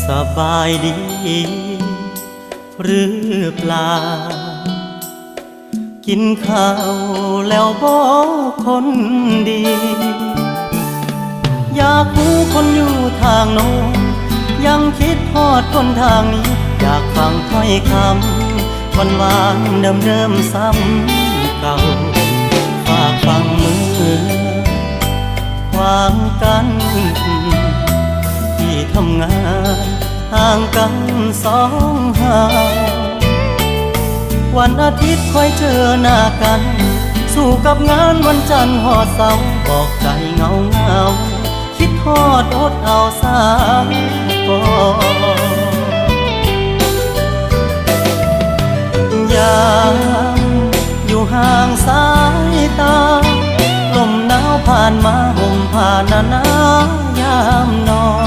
สบายดีหรือเปล่ากินข้าวแล้วบอกคนดีอยากรู้คนอยู่ทางโน้นยังคิดทอดคนทางนี้อยากฟังถ้อยคำวันวานเดิมซ้ำเก่าฝากฟังมือขวางกันที่ทำงานห่างกันสองห่างวันอาทิตย์ค่อยเจอหน้ากันสู้กับงานวันจันทร์หอดเสาร์บอกใจเงาเงาคิดทอดอดเอาสามก่อนยามอยู่ห่างสายตาลมหนาวผ่านมาห่มผ่านหนายามนอน